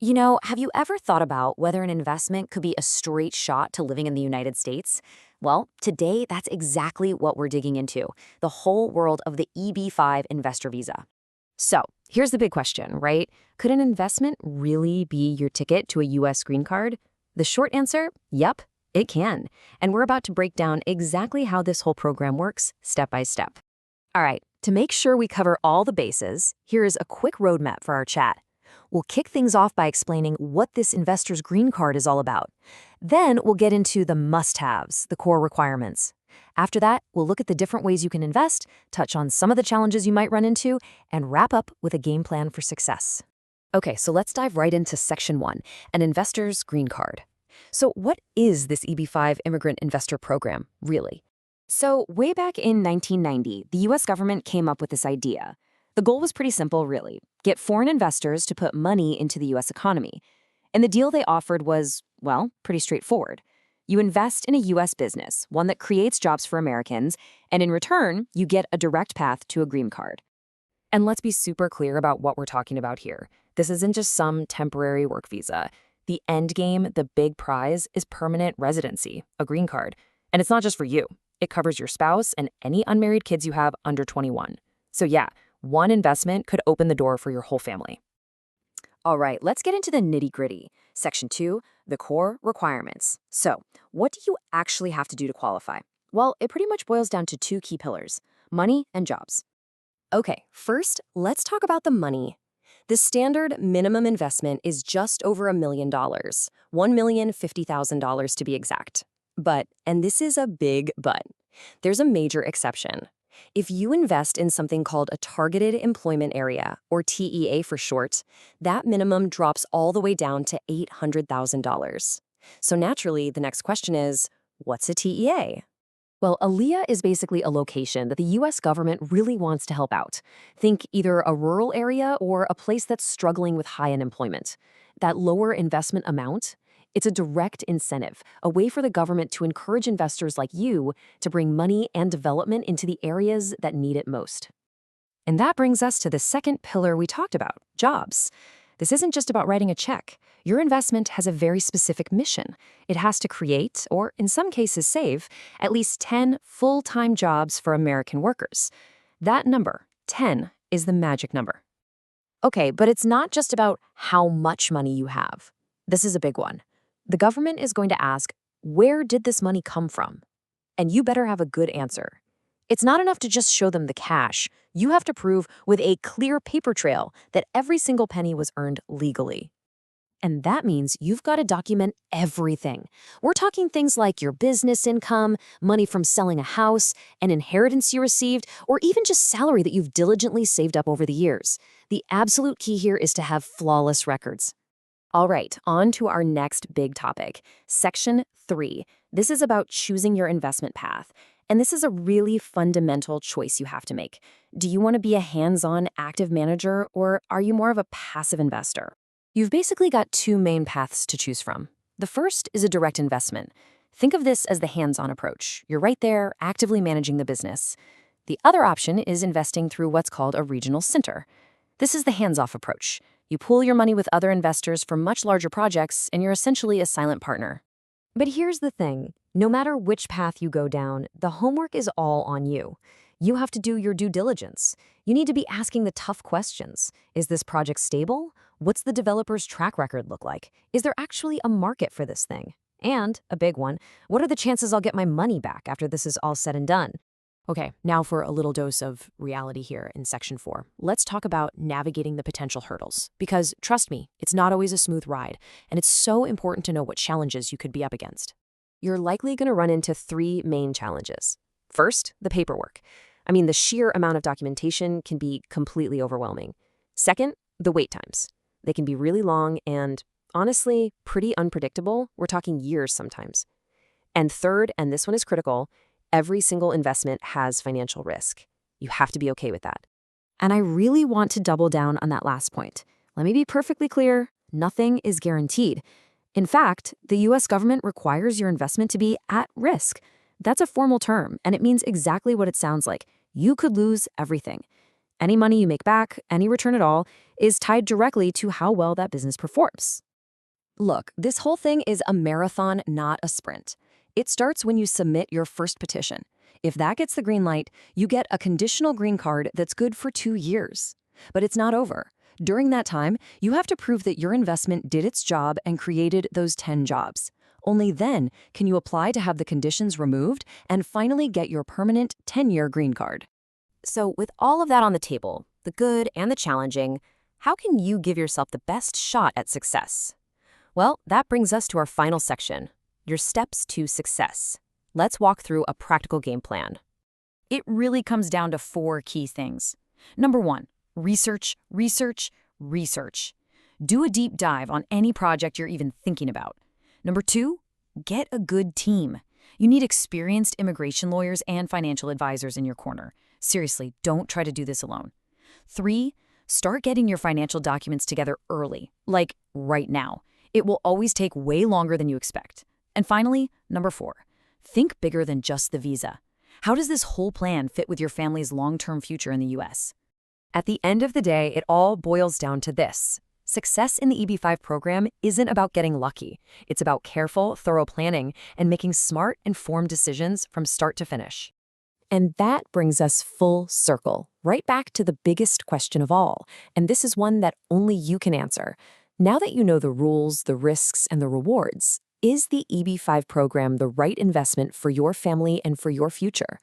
Have you ever thought about whether an investment could be a straight shot to living in the United States? Well, today that's exactly what we're digging into, the whole world of the EB-5 investor visa. So, here's the big question, right? Could an investment really be your ticket to a US green card? The short answer, yep, it can. And we're about to break down exactly how this whole program works, step by step. All right, to make sure we cover all the bases, here is a quick roadmap for our chat. We'll kick things off by explaining what this investor's green card is all about. Then we'll get into the must-haves, the core requirements. After that, we'll look at the different ways you can invest, touch on some of the challenges you might run into, and wrap up with a game plan for success. Okay, so let's dive right into Section 1, an investor's green card. So what is this EB-5 immigrant investor program, really? So way back in 1990, the US government came up with this idea. The goal was pretty simple, really. Get foreign investors to put money into the US economy. And the deal they offered was, well, pretty straightforward. You invest in a US business, one that creates jobs for Americans, and in return, you get a direct path to a green card. And let's be super clear about what we're talking about here. This isn't just some temporary work visa. The end game, the big prize, is permanent residency, a green card. And it's not just for you. It covers your spouse and any unmarried kids you have under 21. So yeah, one investment could open the door for your whole family. All right, let's get into the nitty-gritty. Section 2, the core requirements. So, what do you actually have to do to qualify? Well, it pretty much boils down to two key pillars, money and jobs. Okay, first, let's talk about the money. The standard minimum investment is just over $1 million, $1,050,000 to be exact. But, and this is a big but, there's a major exception. If you invest in something called a targeted employment area, or TEA for short, that minimum drops all the way down to $800,000. So naturally, the next question is, what's a TEA? Well, a LEA is basically a location that the US government really wants to help out. Think either a rural area or a place that's struggling with high unemployment. That lower investment amount, it's a direct incentive, a way for the government to encourage investors like you to bring money and development into the areas that need it most. And that brings us to the second pillar we talked about, jobs. This isn't just about writing a check. Your investment has a very specific mission. It has to create, or in some cases save, at least 10 full-time jobs for American workers. That number, 10, is the magic number. Okay, but it's not just about how much money you have. This is a big one. The government is going to ask, where did this money come from? And you better have a good answer. It's not enough to just show them the cash. You have to prove with a clear paper trail that every single penny was earned legally. And that means you've got to document everything. We're talking things like your business income, money from selling a house, an inheritance you received, or even just salary that you've diligently saved up over the years. The absolute key here is to have flawless records. All right, on to our next big topic, Section 3. This is about choosing your investment path. And this is a really fundamental choice you have to make. Do you want to be a hands-on active manager, or are you more of a passive investor? You've basically got two main paths to choose from. The first is a direct investment. Think of this as the hands-on approach. You're right there, actively managing the business. The other option is investing through what's called a regional center. This is the hands-off approach. You pool your money with other investors for much larger projects, and you're essentially a silent partner. But here's the thing. No matter which path you go down, the homework is all on you. You have to do your due diligence. You need to be asking the tough questions. Is this project stable? What's the developer's track record look like? Is there actually a market for this thing? And, a big one, what are the chances I'll get my money back after this is all said and done? Okay, now for a little dose of reality here in Section 4. Let's talk about navigating the potential hurdles. Because, trust me, it's not always a smooth ride, and it's so important to know what challenges you could be up against. You're likely going to run into three main challenges. First, the paperwork. The sheer amount of documentation can be completely overwhelming. Second, the wait times. They can be really long and, honestly, pretty unpredictable. We're talking years sometimes. And third, and this one is critical, every single investment has financial risk. You have to be okay with that. And I really want to double down on that last point. Let me be perfectly clear, nothing is guaranteed. In fact, the US government requires your investment to be at risk. That's a formal term, and it means exactly what it sounds like. You could lose everything. Any money you make back, any return at all, is tied directly to how well that business performs. Look, this whole thing is a marathon, not a sprint. It starts when you submit your first petition. If that gets the green light, you get a conditional green card that's good for 2 years. But it's not over. During that time, you have to prove that your investment did its job and created those 10 jobs. Only then can you apply to have the conditions removed and finally get your permanent 10-year green card. So, with all of that on the table, the good and the challenging, how can you give yourself the best shot at success? Well, that brings us to our final section, your steps to success. Let's walk through a practical game plan. It really comes down to 4 key things. Number 1, research, research, research. Do a deep dive on any project you're even thinking about. Number 2, get a good team. You need experienced immigration lawyers and financial advisors in your corner. Seriously, don't try to do this alone. 3, start getting your financial documents together early, like right now. It will always take way longer than you expect. And finally, number 4, think bigger than just the visa. How does this whole plan fit with your family's long-term future in the U.S.? At the end of the day, it all boils down to this. Success in the EB-5 program isn't about getting lucky. It's about careful, thorough planning and making smart, informed decisions from start to finish. And that brings us full circle, right back to the biggest question of all. And this is one that only you can answer. Now that you know the rules, the risks, and the rewards, is the EB-5 program the right investment for your family and for your future?